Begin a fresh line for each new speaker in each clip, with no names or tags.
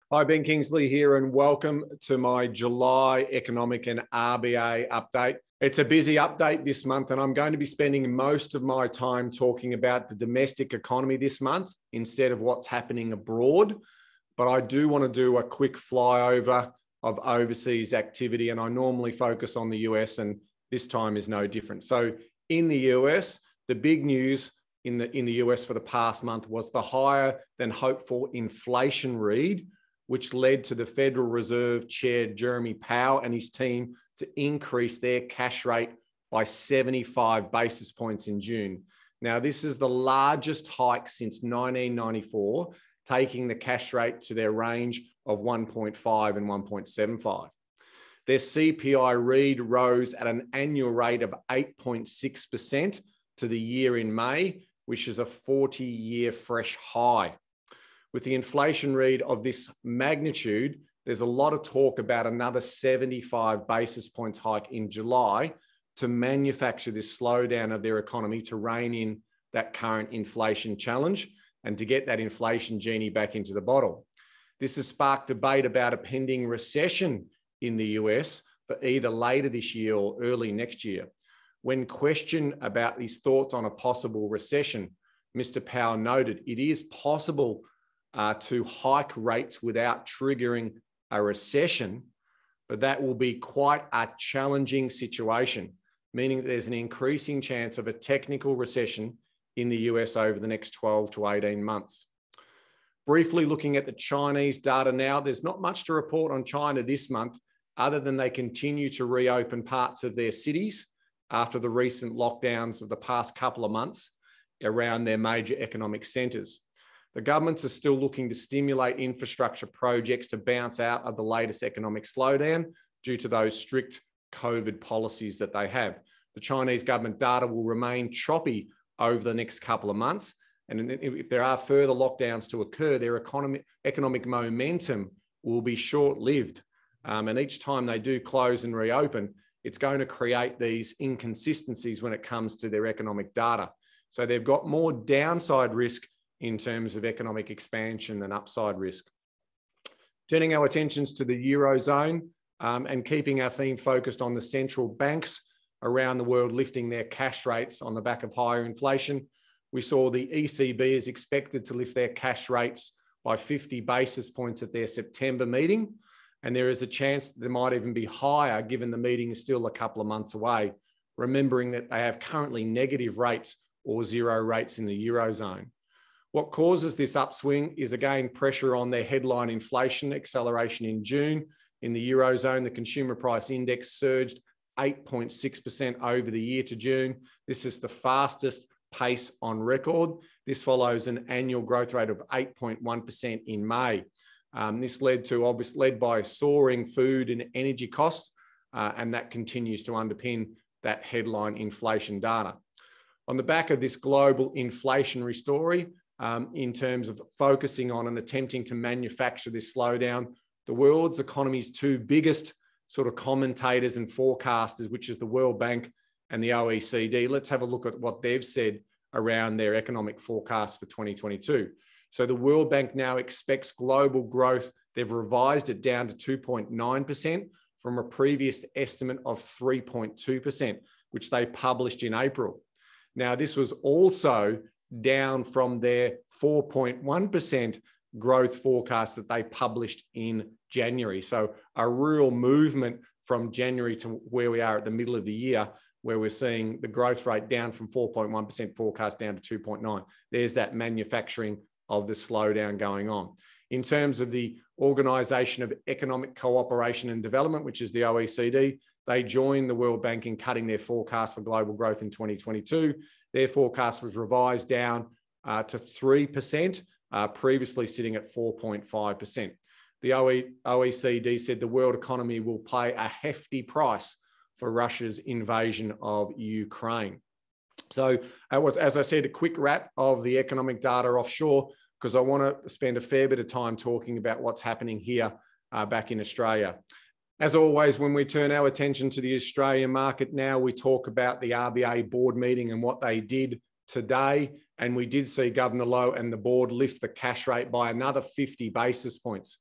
Hi, Ben Kingsley here, and welcome to my July economic and RBA update. It's a busy update this month, and I'm going to be spending most of my time talking about the domestic economy this month instead of what's happening abroad. But I do want to do a quick flyover of overseas activity, and I normally focus on the US, and this time is no different. So in the US, the big news in the US for the past month was the higher than hoped for inflation read, which led to the Federal Reserve Chair Jeremy Powell and his team to increase their cash rate by 75 basis points in June. Now, this is the largest hike since 1994, taking the cash rate to their range of 1.5 and 1.75. Their CPI read rose at an annual rate of 8.6% to the year in May, which is a 40-year fresh high. With the inflation read of this magnitude, there's a lot of talk about another 75 basis points hike in July to manufacture this slowdown of their economy to rein in that current inflation challenge and to get that inflation genie back into the bottle. This has sparked debate about a pending recession in the US for either later this year or early next year. When questioned about his thoughts on a possible recession, Mr. Powell noted it is possible to hike rates without triggering a recession, but that will be quite a challenging situation, meaning that there's an increasing chance of a technical recession in the US over the next 12 to 18 months. Briefly looking at the Chinese data now, there's not much to report on China this month, other than they continue to reopen parts of their cities after the recent lockdowns of the past couple of months around their major economic centres. The governments are still looking to stimulate infrastructure projects to bounce out of the latest economic slowdown due to those strict COVID policies that they have. The Chinese government data will remain choppy over the next couple of months. And if there are further lockdowns to occur, their economic momentum will be short-lived. And each time they do close and reopen, it's going to create these inconsistencies when it comes to their economic data. So they've got more downside risk in terms of economic expansion and upside risk. Turning our attentions to the Eurozone and keeping our theme focused on the central banks around the world lifting their cash rates on the back of higher inflation, we saw the ECB is expected to lift their cash rates by 50 basis points at their September meeting, and there is a chance that they might even be higher given the meeting is still a couple of months away, remembering that they have currently negative rates or zero rates in the Eurozone. What causes this upswing is, again, pressure on their headline inflation acceleration in June. In the Eurozone, the consumer price index surged 8.6% over the year to June. This is the fastest pace on record. This follows an annual growth rate of 8.1% in May. This led by soaring food and energy costs, and that continues to underpin that headline inflation data. On the back of this global inflationary story, in terms of focusing on and attempting to manufacture this slowdown, the world's economy's two biggest sort of commentators and forecasters, which is the World Bank and the OECD. Let's have a look at what they've said around their economic forecast for 2022. So the World Bank now expects global growth. They've revised it down to 2.9% from a previous estimate of 3.2%, which they published in April. Now, this was also down from their 4.1% growth forecast that they published in January. So a real movement from January to where we are at the middle of the year, where we're seeing the growth rate down from 4.1% forecast down to 2.9. There's that manufacturing of the slowdown going on. In terms of the Organisation of Economic Cooperation and Development, which is the OECD, they joined the World Bank in cutting their forecast for global growth in 2022. Their forecast was revised down to 3%, previously sitting at 4.5%. The OECD said the world economy will pay a hefty price for Russia's invasion of Ukraine. So it was, as I said, a quick wrap of the economic data offshore, because I want to spend a fair bit of time talking about what's happening here back in Australia. As always, when we turn our attention to the Australian market now, we talk about the RBA board meeting and what they did today. And we did see Governor Lowe and the board lift the cash rate by another 50 basis points.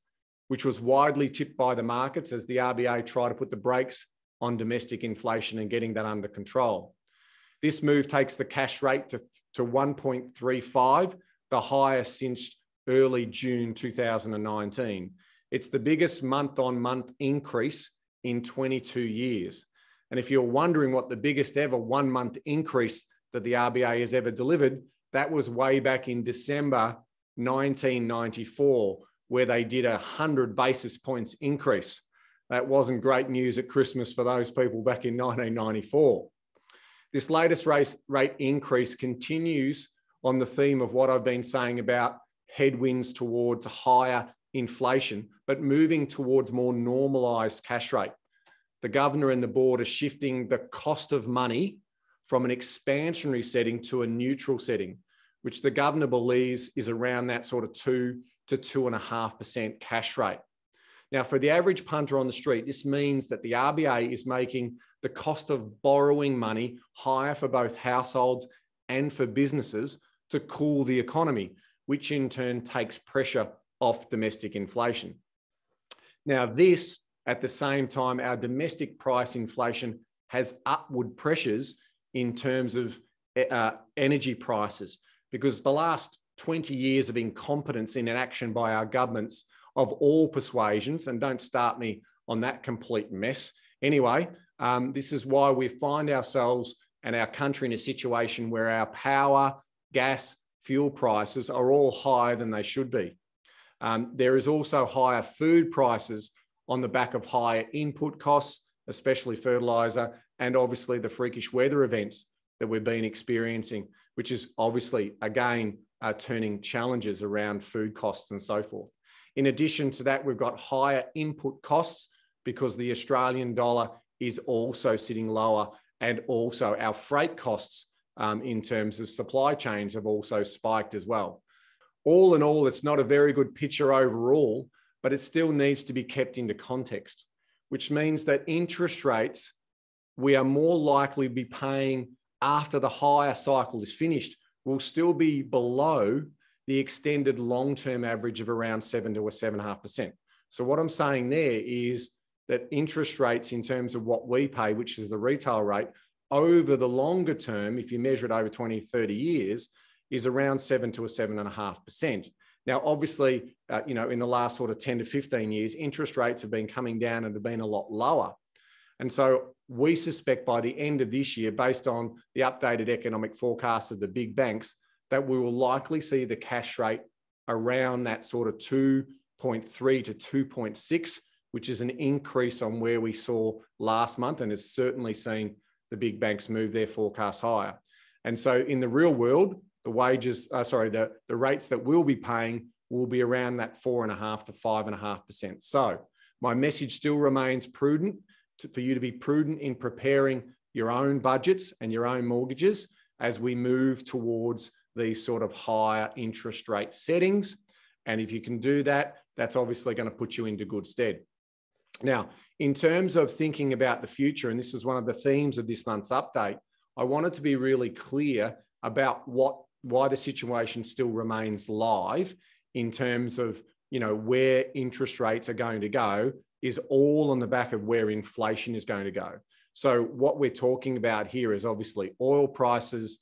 which was widely tipped by the markets as the RBA tried to put the brakes on domestic inflation and getting that under control. This move takes the cash rate to 1.35, the highest since early June 2019. It's the biggest month-on-month increase in 22 years. And if you're wondering what the biggest ever one-month increase that the RBA has ever delivered, that was way back in December 1994, where they did 100 basis points increase. That wasn't great news at Christmas for those people back in 1994. This latest rate increase continues on the theme of what I've been saying about headwinds towards higher inflation, but moving towards more normalised cash rate. The governor and the board are shifting the cost of money from an expansionary setting to a neutral setting, which the governor believes is around that sort of 2 to 2.5% cash rate. Now, for the average punter on the street, this means that the RBA is making the cost of borrowing money higher for both households and for businesses to cool the economy, which in turn takes pressure off domestic inflation. Now, this, at the same time, our domestic price inflation has upward pressures in terms of energy prices, because the last 20 years of incompetence in action by our governments of all persuasions, and don't start me on that complete mess. Anyway, this is why we find ourselves and our country in a situation where our power, gas, fuel prices are all higher than they should be. There is also higher food prices on the back of higher input costs, especially fertiliser, and obviously the freakish weather events that we've been experiencing, which is obviously, again, turning challenges around food costs and so forth. In addition to that, we've got higher input costs because the Australian dollar is also sitting lower, and also our freight costs in terms of supply chains have also spiked as well. All in all, it's not a very good picture overall, but it still needs to be kept into context, which means that interest rates, we are more likely to be paying after the higher cycle is finished, will still be below the extended long-term average of around 7 to 7.5%. So what I'm saying there is that interest rates in terms of what we pay, which is the retail rate, over the longer term, if you measure it over 20, 30 years, is around 7 to 7.5%. Now, obviously, in the last sort of 10 to 15 years, interest rates have been coming down and have been a lot lower. And so we suspect by the end of this year, based on the updated economic forecasts of the big banks, that we will likely see the cash rate around that sort of 2.3 to 2.6, which is an increase on where we saw last month, and has certainly seen the big banks move their forecasts higher. And so in the real world, the rates that we'll be paying will be around that 4.5 to 5.5%. So my message still remains prudent, for you to be prudent in preparing your own budgets and your own mortgages as we move towards these sort of higher interest rate settings. And if you can do that, that's obviously going to put you into good stead. Now, in terms of thinking about the future, and this is one of the themes of this month's update, I wanted to be really clear about why the situation still remains live in terms of, where interest rates are going to go is all on the back of where inflation is going to go. So what we're talking about here is obviously oil prices,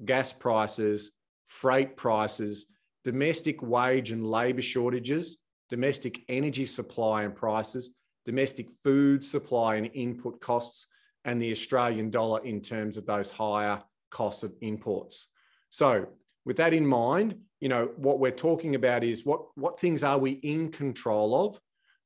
gas prices, freight prices, domestic wage and labour shortages, domestic energy supply and prices, domestic food supply and input costs, and the Australian dollar in terms of those higher costs of imports. So with that in mind, what we're talking about is what things are we in control of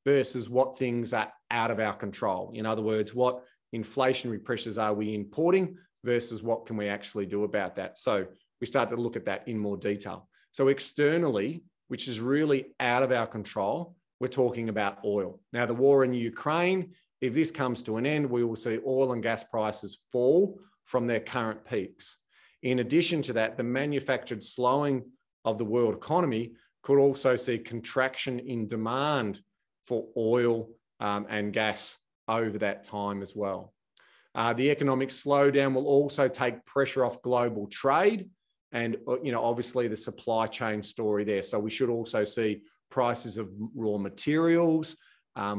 versus what things are out of our control. In other words, what inflationary pressures are we importing versus what can we actually do about that? So we start to look at that in more detail. So externally, which is really out of our control, we're talking about oil. Now, the war in Ukraine, if this comes to an end, we will see oil and gas prices fall from their current peaks. In addition to that, the manufactured slowing of the world economy could also see contraction in demand for oil and gas over that time as well. The economic slowdown will also take pressure off global trade and, obviously the supply chain story there. So we should also see prices of raw materials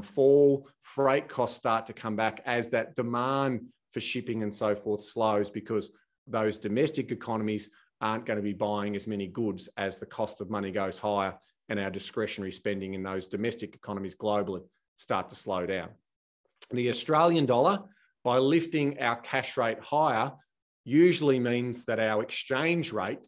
fall, freight costs start to come back as that demand for shipping and so forth slows, because those domestic economies aren't going to be buying as many goods as the cost of money goes higher, and our discretionary spending in those domestic economies globally start to slow down. The Australian dollar, by lifting our cash rate higher, usually means that our exchange rate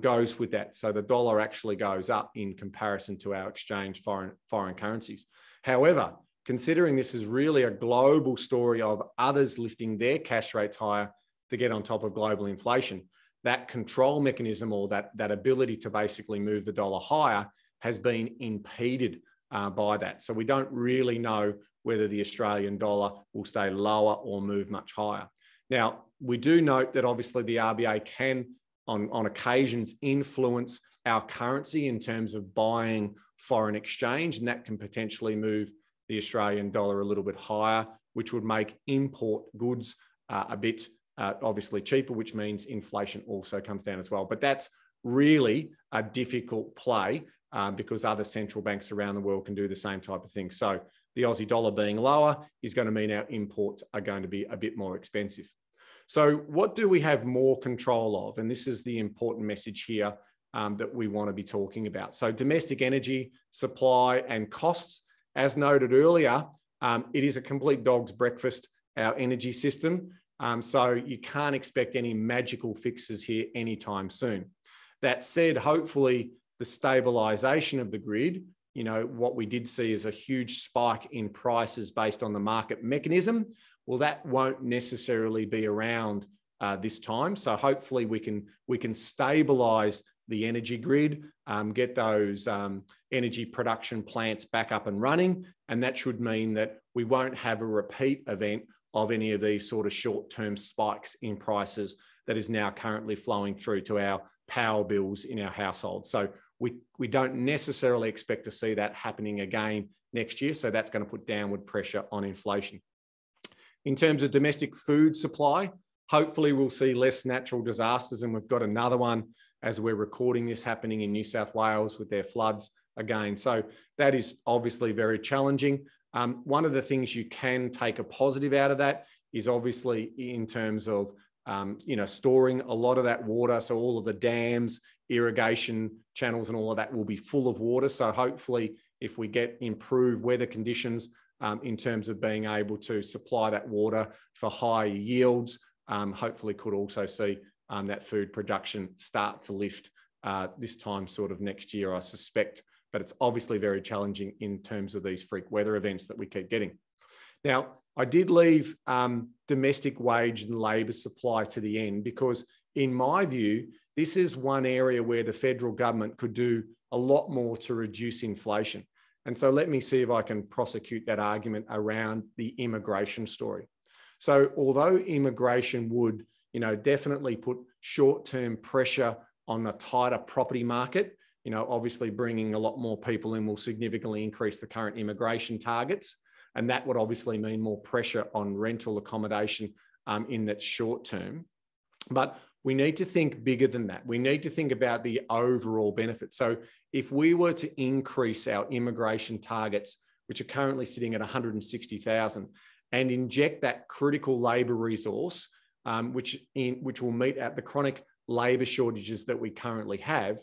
goes with that. So the dollar actually goes up in comparison to our exchange foreign currencies. However, considering this is really a global story of others lifting their cash rates higher to get on top of global inflation, that control mechanism, or that ability to basically move the dollar higher, has been impeded by that. So we don't really know whether the Australian dollar will stay lower or move much higher. Now, we do note that obviously the RBA can, on occasions, influence our currency in terms of buying foreign exchange, and that can potentially move the Australian dollar a little bit higher, which would make import goods a bit obviously cheaper, which means inflation also comes down as well. But that's really a difficult play because other central banks around the world can do the same type of thing. So the Aussie dollar being lower is going to mean our imports are going to be a bit more expensive. So what do we have more control of? And this is the important message here that we want to be talking about. So domestic energy supply and costs, as noted earlier, it is a complete dog's breakfast, our energy system. So you can't expect any magical fixes here anytime soon. That said, hopefully the stabilisation of the grid, you know, what we did see is a huge spike in prices based on the market mechanism. Well, that won't necessarily be around this time. So hopefully we can stabilise the energy grid, get those energy production plants back up and running, and that should mean that we won't have a repeat event of any of these sort of short-term spikes in prices that is now currently flowing through to our power bills in our household. So we don't necessarily expect to see that happening again next year. So that's going to put downward pressure on inflation. In terms of domestic food supply, hopefully we'll see less natural disasters, and we've got another one as we're recording this happening in New South Wales with their floods again. So that is obviously very challenging. One of the things you can take a positive out of that is obviously in terms of storing a lot of that water. So all of the dams, irrigation channels and all of that will be full of water. So hopefully if we get improved weather conditions in terms of being able to supply that water for higher yields, hopefully could also see that food production start to lift this time sort of next year, I suspect. But it's obviously very challenging in terms of these freak weather events that we keep getting. Now, I did leave domestic wage and labour supply to the end because, in my view, this is one area where the federal government could do a lot more to reduce inflation. And so let me see if I can prosecute that argument around the immigration story. So although immigration would, definitely put short-term pressure on a tighter property market, obviously bringing a lot more people in will significantly increase the current immigration targets. And that would obviously mean more pressure on rental accommodation in that short term. But we need to think bigger than that. We need to think about the overall benefit. So if we were to increase our immigration targets, which are currently sitting at 160,000, and inject that critical labour resource, which will meet at the chronic labour shortages that we currently have,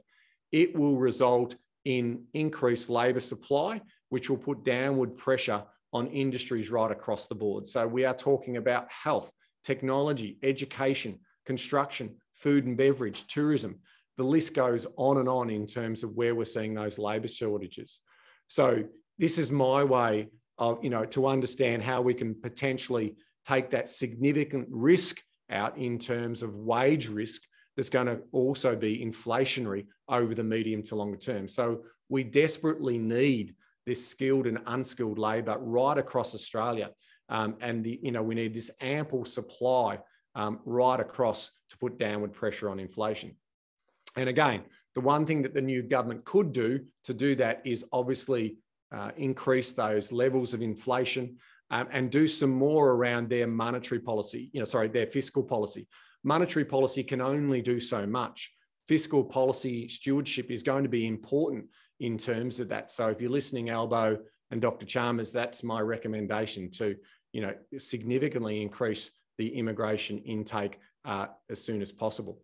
it will result in increased labour supply, which will put downward pressure on industries right across the board. So we are talking about health, technology, education, construction, food and beverage, tourism. The list goes on and on in terms of where we're seeing those labour shortages. So this is my way of, to understand how we can potentially take that significant risk out in terms of wage risk that's going to also be inflationary over the medium to longer term. So we desperately need this skilled and unskilled labour right across Australia. And we need this ample supply right across to put downward pressure on inflation. And again, the one thing that the new government could do to do that is obviously increase those levels of inflation and do some more around their monetary policy, their fiscal policy. Monetary policy can only do so much. Fiscal policy stewardship is going to be important in terms of that. So if you're listening, Albo and Dr. Chalmers, that's my recommendation to, significantly increase the immigration intake as soon as possible.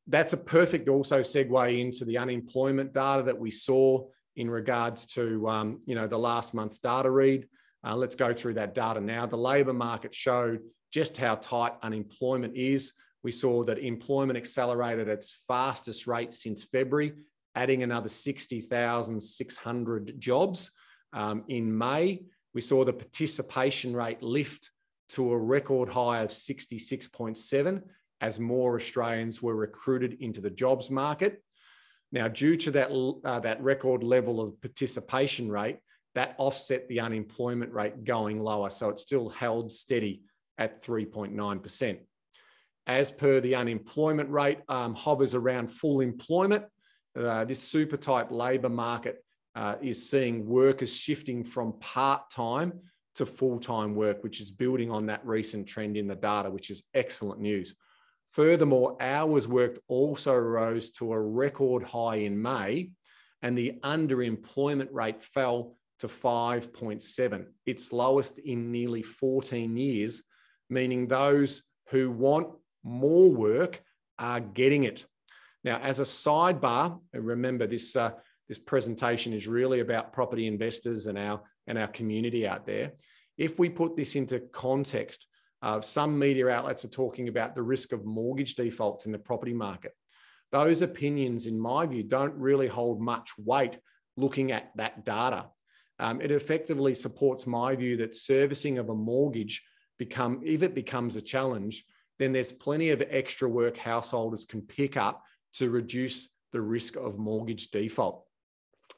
That's a perfect also segue into the unemployment data that we saw in regards to, the last month's data read. Let's go through that data now. The labour market showed just how tight unemployment is. We saw that employment accelerated at its fastest rate since February, adding another 60,600 jobs. In May, we saw the participation rate lift to a record high of 66.7 as more Australians were recruited into the jobs market. Now, due to that record level of participation rate, that offset the unemployment rate going lower. So it still held steady at 3.9%. As per the unemployment rate hovers around full employment, this super tight labour market is seeing workers shifting from part-time to full-time work, which is building on that recent trend in the data, which is excellent news. Furthermore, hours worked also rose to a record high in May, and the underemployment rate fell to 5.7, its lowest in nearly 14 years, meaning those who want more work are getting it. Now, as a sidebar, remember this presentation is really about property investors and our community out there. If we put this into context, some media outlets are talking about the risk of mortgage defaults in the property market. Those opinions, in my view, don't really hold much weight looking at that data. It effectively supports my view that servicing of a mortgage, if it becomes a challenge, then there's plenty of extra work householders can pick up to reduce the risk of mortgage default.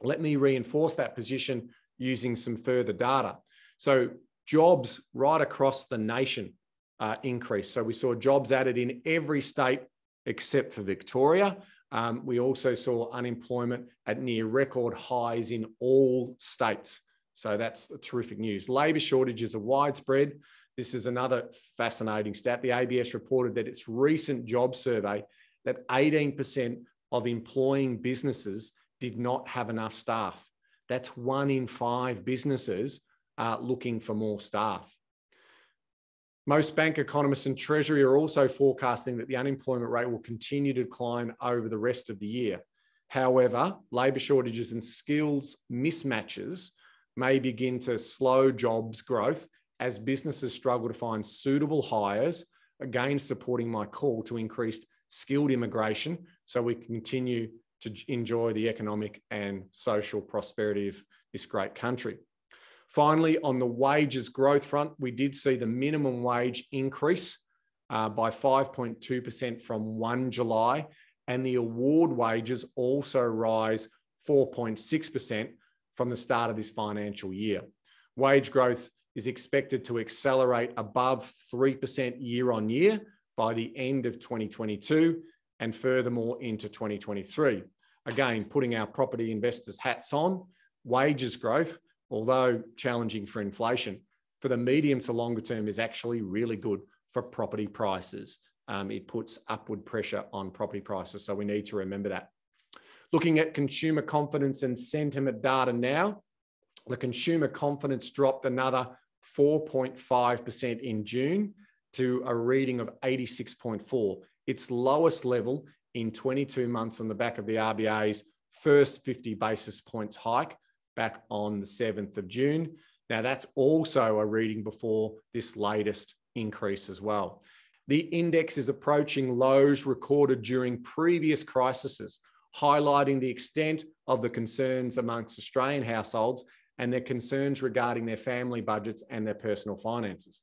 Let me reinforce that position using some further data. So jobs right across the nation increased. So we saw jobs added in every state except for Victoria. We also saw unemployment at near record highs in all states. So that's terrific news. Labour shortages are widespread. This is another fascinating stat. The ABS reported that its recent job survey that 18% of employing businesses did not have enough staff. That's 1 in 5 businesses looking for more staff. Most bank economists and Treasury are also forecasting that the unemployment rate will continue to decline over the rest of the year. However, labour shortages and skills mismatches may begin to slow jobs growth as businesses struggle to find suitable hires, again supporting my call to increase skilled immigration so we can continue to enjoy the economic and social prosperity of this great country. Finally, on the wages growth front, we did see the minimum wage increase by 5.2% from 1 July, and the award wages also rise 4.6% from the start of this financial year. Wage growth is expected to accelerate above 3% year on year by the end of 2022 and furthermore into 2023. Again, putting our property investors' hats on, wages growth, although challenging for inflation, for the medium to longer term is actually really good for property prices. It puts upward pressure on property prices, so we need to remember that. Looking at consumer confidence and sentiment data now, the consumer confidence dropped another 4.5% in June to a reading of 86.4, its lowest level in 22 months on the back of the RBA's first 50 basis points hike back on the 7th of June. Now, that's also a reading before this latest increase as well. The index is approaching lows recorded during previous crises, highlighting the extent of the concerns amongst Australian households and their concerns regarding their family budgets and their personal finances.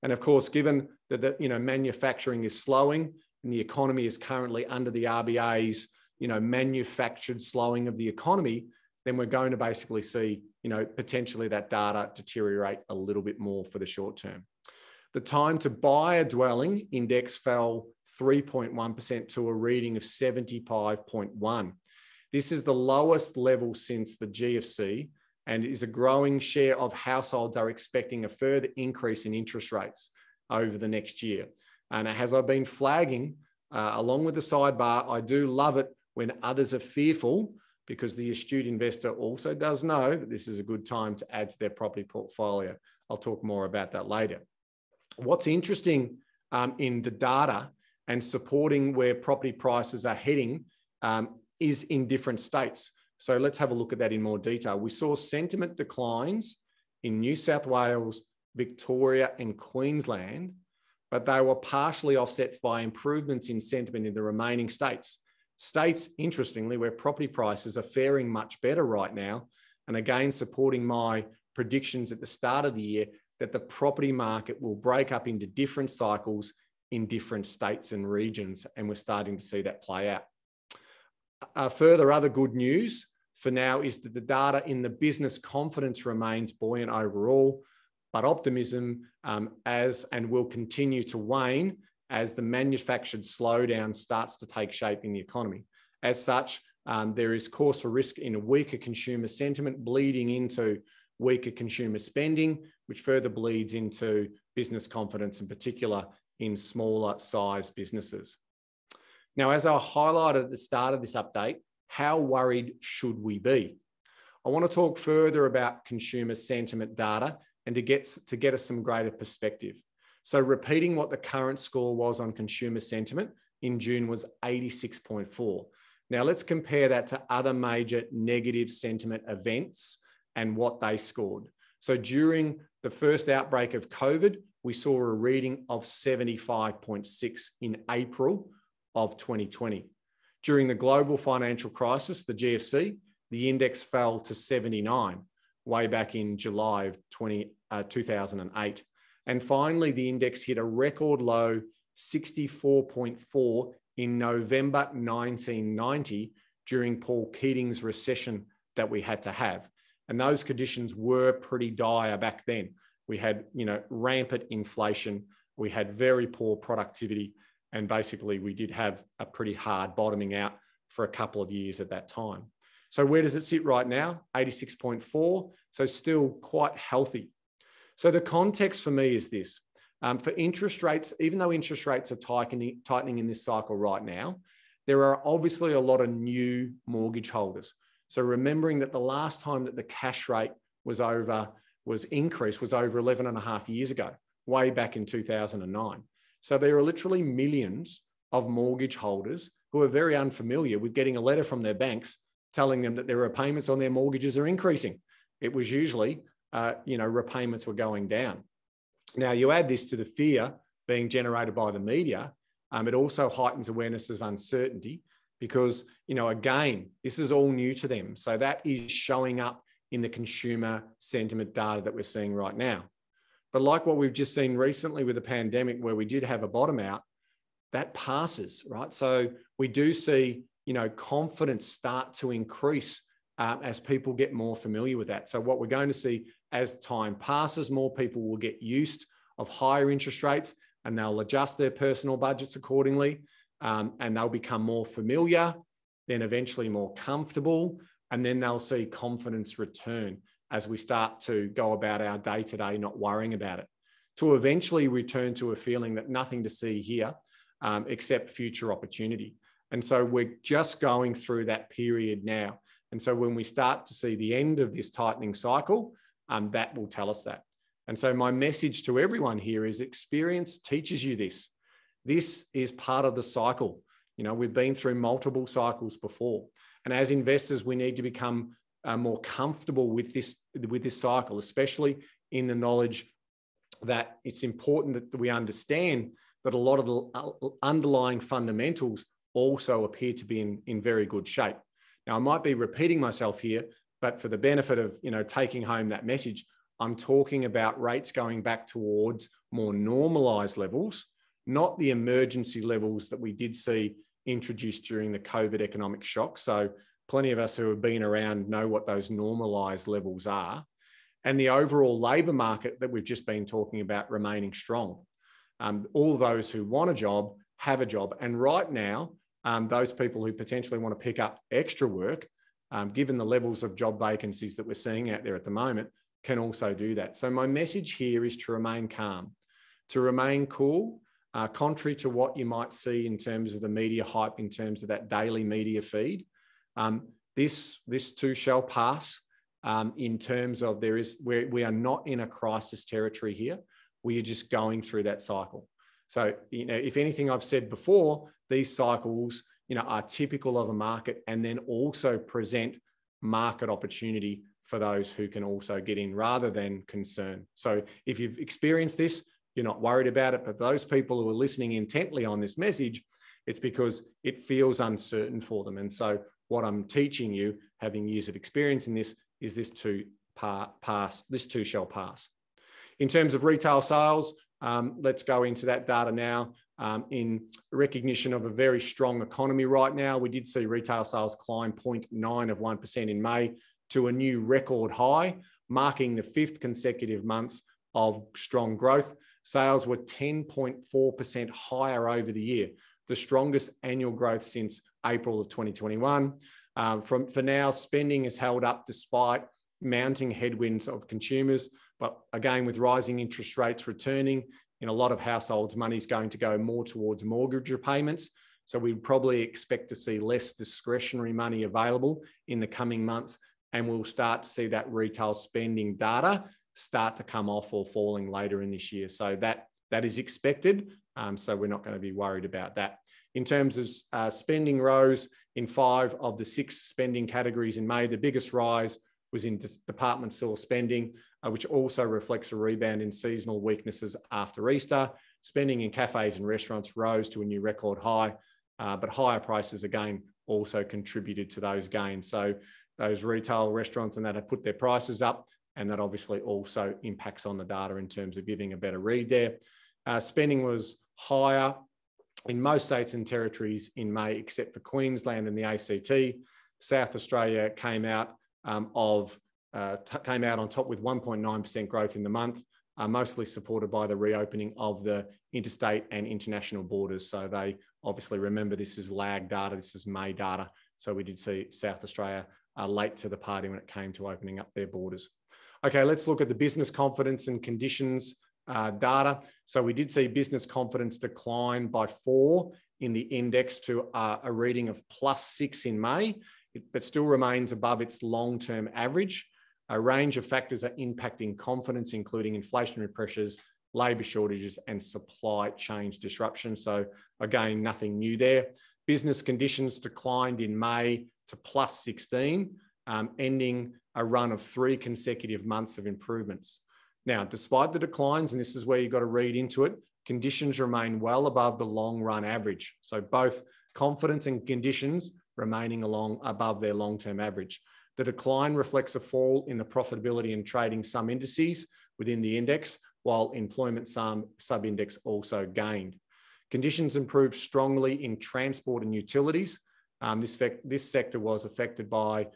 And of course, given that manufacturing is slowing and the economy is currently under the RBA's manufactured slowing of the economy, then we're going to basically see potentially that data deteriorate a little bit more for the short term. The time to buy a dwelling index fell 3.1% to a reading of 75.1. This is the lowest level since the GFC and is a growing share of households are expecting a further increase in interest rates over the next year. And as I've been flagging, along with the sidebar, I do love it when others are fearful because the astute investor also does know that this is a good time to add to their property portfolio. I'll talk more about that later. What's interesting in the data and supporting where property prices are heading is in different states. So let's have a look at that in more detail. We saw sentiment declines in New South Wales, Victoria, and Queensland, but they were partially offset by improvements in sentiment in the remaining states. States, interestingly, where property prices are faring much better right now, and again, supporting my predictions at the start of the year that the property market will break up into different cycles in different states and regions, and we're starting to see that play out. Further other good news for now is that the data in the business confidence remains buoyant overall, but optimism will continue to wane as the manufactured slowdown starts to take shape in the economy. As such, there is cause for risk in a weaker consumer sentiment bleeding into weaker consumer spending, which further bleeds into business confidence, in particular in smaller size businesses. Now, as I highlighted at the start of this update, how worried should we be? I want to talk further about consumer sentiment data and to get us some greater perspective. So repeating what the current score was on consumer sentiment in June was 86.4. Now let's compare that to other major negative sentiment events and what they scored. So during the first outbreak of COVID, we saw a reading of 75.6 in April of 2020. During the global financial crisis, the GFC, the index fell to 79 way back in July of 2008. And finally, the index hit a record low 64.4 in November 1990 during Paul Keating's recession that we had to have. And those conditions were pretty dire back then. We had, rampant inflation. We had very poor productivity. And basically, we did have a pretty hard bottoming out for a couple of years at that time. So where does it sit right now? 86.4. So still quite healthy. So the context for me is this. For interest rates, even though interest rates are tightening in this cycle right now, there are obviously a lot of new mortgage holders. So remembering that the last time that the cash rate was increased was over 11 and a half years ago, way back in 2009. So there are literally millions of mortgage holders who are very unfamiliar with getting a letter from their banks telling them that their repayments on their mortgages are increasing. It was usually, repayments were going down. Now, you add this to the fear being generated by the media, it also heightens awareness of uncertainty because, again, this is all new to them. So that is showing up in the consumer sentiment data that we're seeing right now. But like what we've just seen recently with the pandemic, where we did have a bottom out, that passes, right? So we do see, confidence start to increase as people get more familiar with that. So what we're going to see as time passes, more people will get used of higher interest rates and they'll adjust their personal budgets accordingly, and they'll become more familiar, then eventually more comfortable, and then they'll see confidence return as we start to go about our day-to-day not worrying about it, to eventually return to a feeling that nothing to see here except future opportunity. And so we're just going through that period now. And so when we start to see the end of this tightening cycle, that will tell us that. And so my message to everyone here is experience teaches you this. This is part of the cycle. We've been through multiple cycles before. And as investors, we need to become more comfortable with this cycle, especially in the knowledge that it's important that we understand that a lot of the underlying fundamentals also appear to be in very good shape. Now, I might be repeating myself here, but for the benefit of taking home that message, I'm talking about rates going back towards more normalised levels, not the emergency levels that we did see introduced during the COVID economic shock. So plenty of us who have been around know what those normalised levels are. And the overall labour market that we've just been talking about remaining strong. All those who want a job have a job. And right now, those people who potentially want to pick up extra work, given the levels of job vacancies that we're seeing out there at the moment, can also do that. So my message here is to remain calm, to remain cool, contrary to what you might see in terms of the media hype, in terms of that daily media feed. this too shall pass. In terms of we are not in a crisis territory here. We are just going through that cycle. So, if anything I've said before, these cycles, are typical of a market and then also present market opportunity for those who can also get in rather than concern. So if you've experienced this, you're not worried about it, but those people who are listening intently on this message, it's because it feels uncertain for them. And so what I'm teaching you, having years of experience in this, is this too shall pass. In terms of retail sales, let's go into that data now. In recognition of a very strong economy right now, we did see retail sales climb 0.9% in May to a new record high, marking the 5th consecutive months of strong growth. Sales were 10.4% higher over the year, the strongest annual growth since April of 2021. For now, spending is held up despite mounting headwinds of consumers. But again, with rising interest rates returning, in a lot of households, money is going to go more towards mortgage repayments. So we probably expect to see less discretionary money available in the coming months, and we'll start to see that retail spending data start to come off or falling later in this year. So that is expected. So we're not going to be worried about that. In terms of spending rose in 5 of the 6 spending categories in May, the biggest rise was in department store spending, which also reflects a rebound in seasonal weaknesses after Easter. Spending in cafes and restaurants rose to a new record high, but higher prices again also contributed to those gains. So those retail restaurants and that have put their prices up, and that obviously also impacts on the data in terms of giving a better read there. Spending was higher in most states and territories in May, except for Queensland and the ACT. South Australia came out on top with 1.9% growth in the month, mostly supported by the reopening of the interstate and international borders. So they obviously, remember, this is lag data, this is May data. So we did see South Australia late to the party when it came to opening up their borders. Okay, let's look at the business confidence and conditions data. So we did see business confidence decline by 4 in the index to a reading of +6 in May. But still remains above its long-term average. A range of factors are impacting confidence, including inflationary pressures, labour shortages, and supply chain disruption. So again, nothing new there. Business conditions declined in May to +16, ending a run of 3 consecutive months of improvements. Now, despite the declines, and this is where you've got to read into it, conditions remain well above the long-run average. So both confidence and conditions remaining above their long-term average. The decline reflects a fall in the profitability and trading sum indices within the index, while employment sub-index also gained. Conditions improved strongly in transport and utilities. This sector was affected by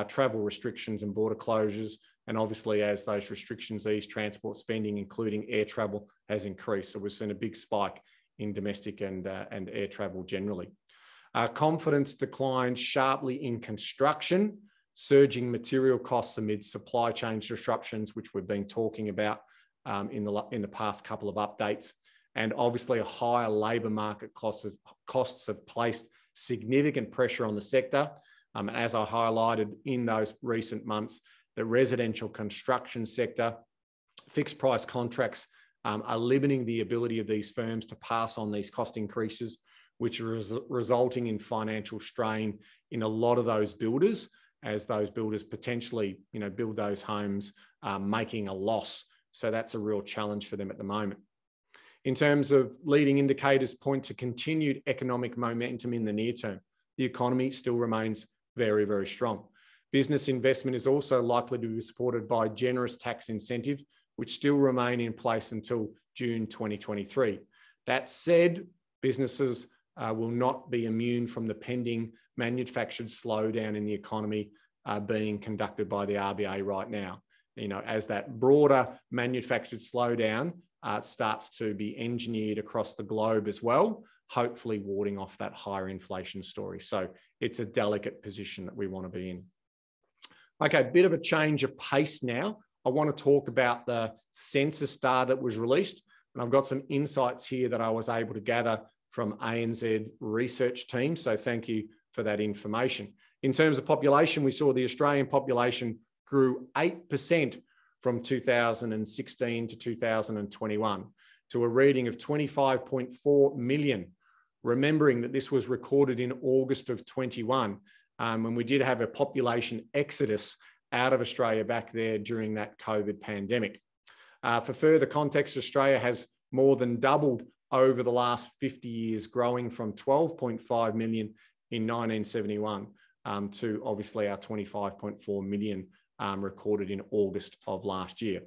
travel restrictions and border closures, and obviously as those restrictions ease, transport spending, including air travel, has increased. So we've seen a big spike in domestic and air travel generally. Confidence declined sharply in construction, surging material costs amid supply chain disruptions, which we've been talking about in the past couple of updates. And obviously a higher labour market costs have placed significant pressure on the sector. As I highlighted in those recent months, the residential construction sector, fixed price contracts are limiting the ability of these firms to pass on these cost increases, which is resulting in financial strain in a lot of those builders, as those builders potentially, build those homes making a loss. So that's a real challenge for them at the moment. In terms of leading indicators point to continued economic momentum in the near term. The economy still remains very, very strong. Business investment is also likely to be supported by generous tax incentives, which still remain in place until June 2023. That said, businesses will not be immune from the pending manufactured slowdown in the economy being conducted by the RBA right now. As that broader manufactured slowdown starts to be engineered across the globe as well, hopefully warding off that higher inflation story. So it's a delicate position that we want to be in. Okay, bit of a change of pace now. I want to talk about the census data that was released, and I've got some insights here that I was able to gather from ANZ research team. So thank you for that information. In terms of population, we saw the Australian population grew 8% from 2016 to 2021 to a reading of 25.4 million. Remembering that this was recorded in August of 21, when we did have a population exodus out of Australia back there during that COVID pandemic. For further context, Australia has more than doubled over the last 50 years, growing from 12.5 million in 1971 to obviously our 25.4 million recorded in August of last year.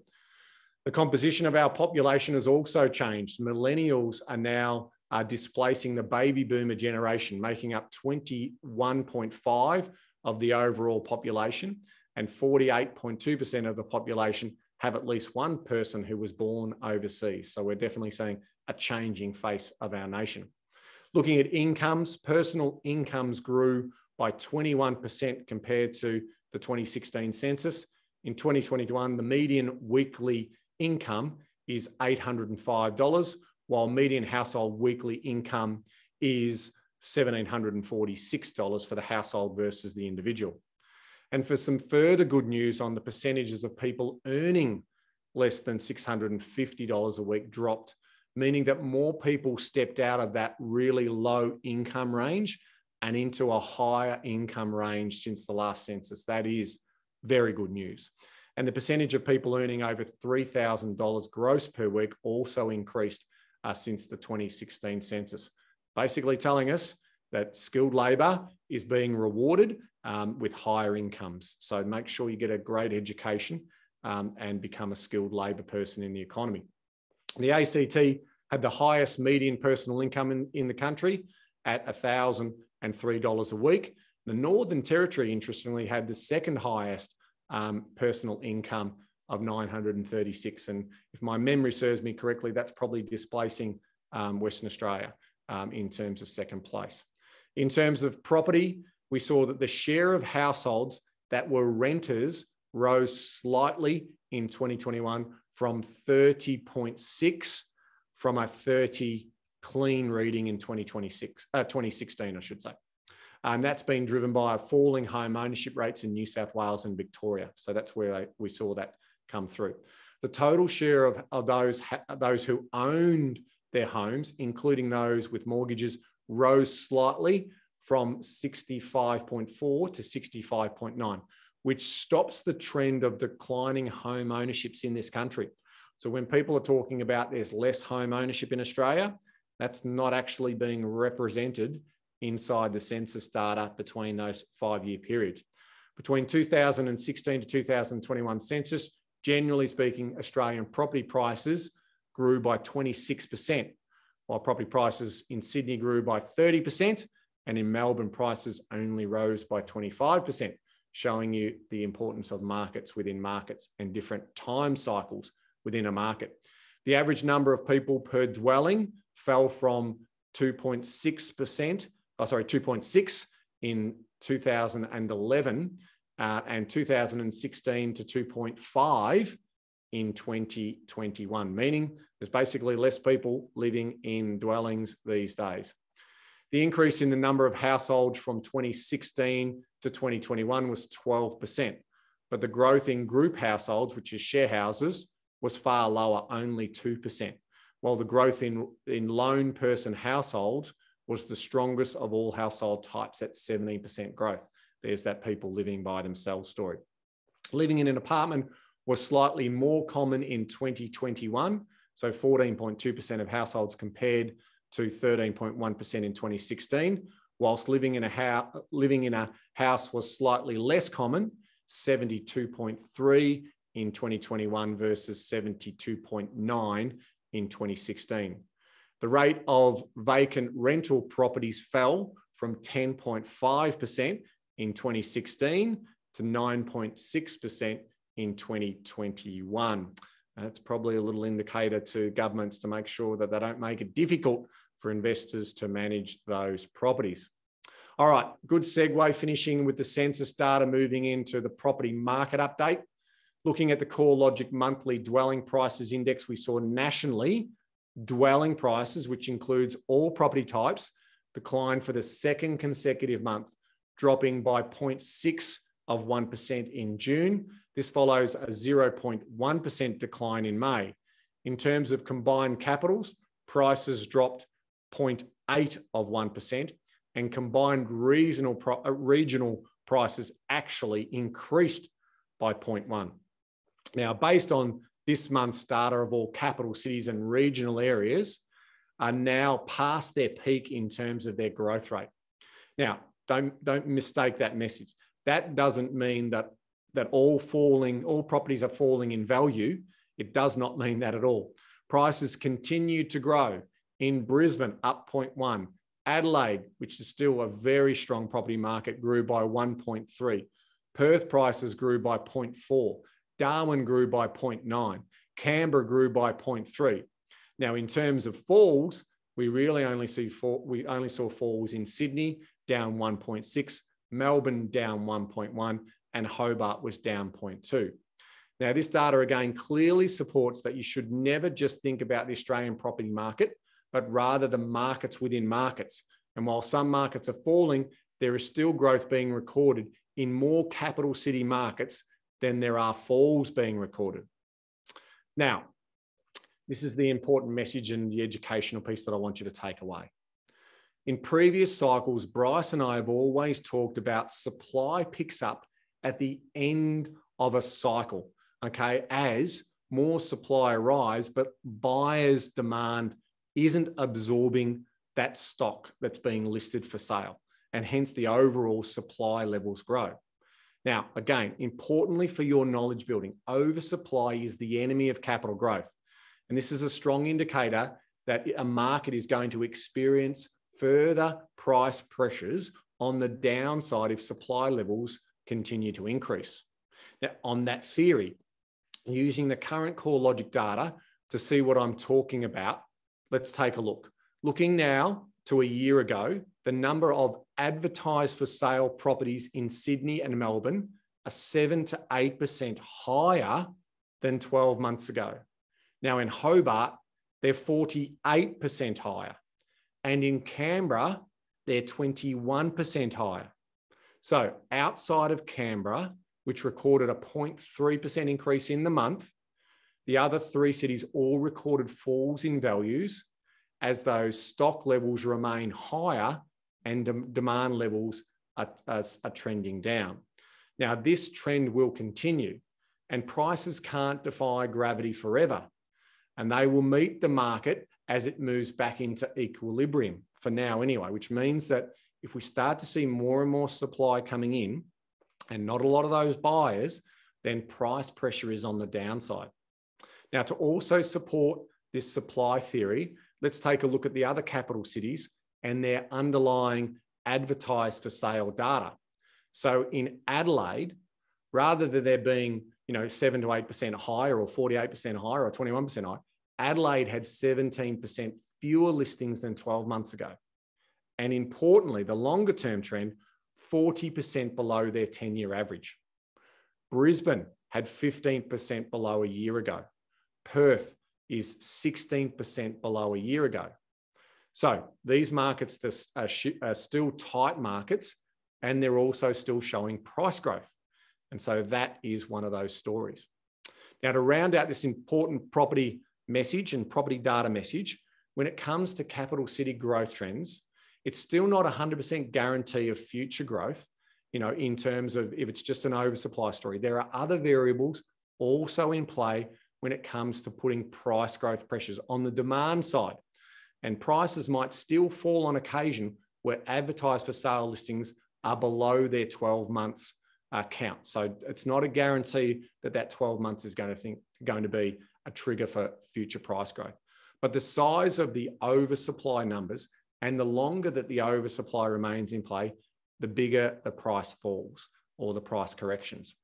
The composition of our population has also changed. Millennials are now displacing the baby boomer generation, making up 21.5% of the overall population, and 48.2% of the population have at least one person who was born overseas. So we're definitely seeing a changing face of our nation. Looking at incomes, personal incomes grew by 21% compared to the 2016 census. In 2021, the median weekly income is $805, while median household weekly income is $1,746 for the household versus the individual. And for some further good news on the percentages of people earning less than $650 a week dropped, meaning that more people stepped out of that really low income range and into a higher income range since the last census. That is very good news. And the percentage of people earning over $3,000 gross per week also increased since the 2016 census, basically telling us that skilled labour is being rewarded with higher incomes. So make sure you get a great education and become a skilled labour person in the economy. The ACT had the highest median personal income in the country at $1,003 a week. The Northern Territory, interestingly, had the second highest personal income of $936. And if my memory serves me correctly, that's probably displacing Western Australia in terms of second place. In terms of property, we saw that the share of households that were renters rose slightly in 2021 from 30.6 from a 30 clean reading in 2016, I should say. And that's been driven by falling home ownership rates in New South Wales and Victoria. So that's where we saw that come through. The total share of those who owned their homes, including those with mortgages, rose slightly from 65.4 to 65.9, which stops the trend of declining home ownerships in this country. So when people are talking about there's less home ownership in Australia, that's not actually being represented inside the census data between those 5-year periods. Between 2016 to 2021 census, generally speaking, Australian property prices grew by 26%, while property prices in Sydney grew by 30%, and in Melbourne prices only rose by 25%, showing you the importance of markets within markets and different time cycles within a market. The average number of people per dwelling fell from 2.6 in 2011 and 2016 to 2.5 in 2021, meaning there's basically less people living in dwellings these days. The increase in the number of households from 2016 to 2021 was 12%, but the growth in group households, which is share houses, was far lower, only 2%, while the growth in lone person households was the strongest of all household types at 17% growth. There's that people living by themselves story. Living in an apartment was slightly more common in 2021, so 14.2% of households compared to 13.1% in 2016, whilst living in a house was slightly less common, 72.3% in 2021 versus 72.9% in 2016. The rate of vacant rental properties fell from 10.5% in 2016 to 9.6% in 2021. That's probably a little indicator to governments to make sure that they don't make it difficult for investors to manage those properties. All right, good segue, finishing with the census data, moving into the property market update. Looking at the CoreLogic monthly dwelling prices index, we saw nationally dwelling prices, which includes all property types, decline for the second consecutive month, dropping by 0.6% in June. This follows a 0.1% decline in May. In terms of combined capitals, prices dropped 0.8%, and combined regional prices actually increased by 0.1%. Now, based on this month's data of all capital cities and regional areas are now past their peak in terms of their growth rate. Now, don't mistake that message. That doesn't mean that all properties are falling in value. It does not mean that at all. Prices continue to grow. In Brisbane, up 0.1%. Adelaide, which is still a very strong property market, grew by 1.3%. Perth prices grew by 0.4%. Darwin grew by 0.9%. Canberra grew by 0.3%. Now, in terms of falls, we only saw falls in Sydney, down 1.6%, Melbourne down 1.1%, and Hobart was down 0.2%. Now, this data again clearly supports that you should never just think about the Australian property market, but rather the markets within markets. And while some markets are falling, there is still growth being recorded in more capital city markets than there are falls being recorded. Now, this is the important message and the educational piece that I want you to take away. In previous cycles, Bryce and I have always talked about supply picks up at the end of a cycle, okay, as more supply arrives, but buyers' demand isn't absorbing that stock that's being listed for sale, and hence the overall supply levels grow. Now, again, importantly for your knowledge building, oversupply is the enemy of capital growth. And this is a strong indicator that a market is going to experience further price pressures on the downside if supply levels continue to increase. Now, on that theory, using the current CoreLogic data to see what I'm talking about, let's take a look. Looking now to a year ago, the number of advertised for sale properties in Sydney and Melbourne are 7 to 8% higher than 12 months ago. Now in Hobart, they're 48% higher. And in Canberra, they're 21% higher. So outside of Canberra, which recorded a 0.3% increase in the month, the other three cities all recorded falls in values as those stock levels remain higher and demand levels are trending down. Now, this trend will continue, and prices can't defy gravity forever, and they will meet the market as it moves back into equilibrium for now anyway, which means that if we start to see more and more supply coming in and not a lot of those buyers, then price pressure is on the downside. Now, to also support this supply theory, let's take a look at the other capital cities and their underlying advertised for sale data. So in Adelaide, rather than there being 7 to 8% higher or 48% higher or 21% higher, Adelaide had 17% fewer listings than 12 months ago. And importantly, the longer term trend, 40% below their 10-year average. Brisbane had 15% below a year ago. Perth is 16% below a year ago. So these markets are still tight markets, and they're also still showing price growth. And so that is one of those stories. Now, to round out this important property message and property data message, when it comes to capital city growth trends, it's still not 100% guarantee of future growth, in terms of if it's just an oversupply story. There are other variables also in play when it comes to putting price growth pressures on the demand side. And prices might still fall on occasion where advertised for sale listings are below their 12 months count. So it's not a guarantee that 12 months is going to be a trigger for future price growth. But the size of the oversupply numbers and the longer that the oversupply remains in play, the bigger the price falls or the price corrections.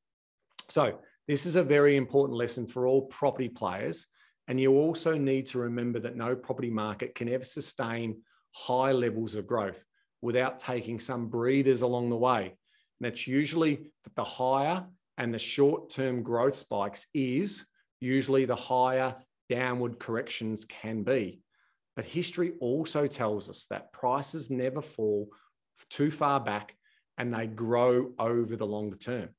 So this is a very important lesson for all property players. And you also need to remember that no property market can ever sustain high levels of growth without taking some breathers along the way. And that's usually that the higher and the short-term growth spikes is usually the higher downward corrections can be. But history also tells us that prices never fall too far back and they grow over the longer term.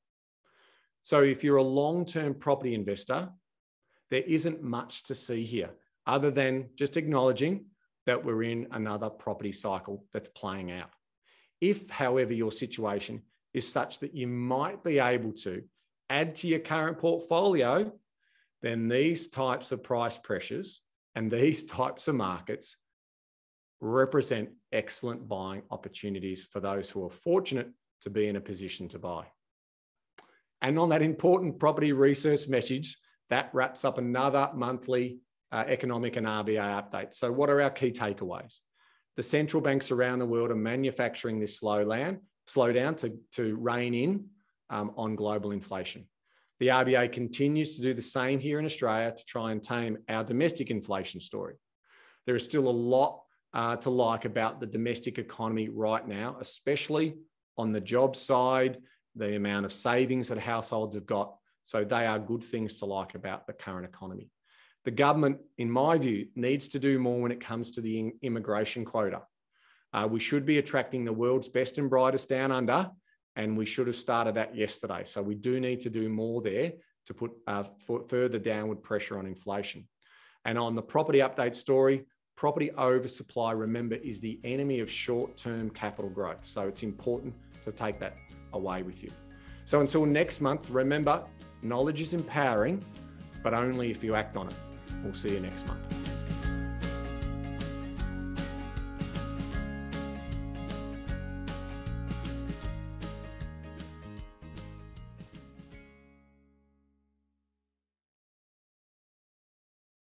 So if you're a long-term property investor, there isn't much to see here other than just acknowledging that we're in another property cycle that's playing out. If, however, your situation is such that you might be able to add to your current portfolio, then these types of price pressures and these types of markets represent excellent buying opportunities for those who are fortunate to be in a position to buy. And on that important property research message, that wraps up another monthly economic and RBA update. So what are our key takeaways? The central banks around the world are manufacturing this slowdown to rein in on global inflation. The RBA continues to do the same here in Australia to try and tame our domestic inflation story. There is still a lot to like about the domestic economy right now, especially on the job side, the amount of savings that households have got. So they are good things to like about the current economy. The government, in my view, needs to do more when it comes to the immigration quota. We should be attracting the world's best and brightest down under, and we should have started that yesterday. So we do need to do more there to put further downward pressure on inflation. And on the property update story, property oversupply, remember, is the enemy of short-term capital growth. So it's important to take that away with you. So until next month, remember, knowledge is empowering, but only if you act on it. We'll see you next month.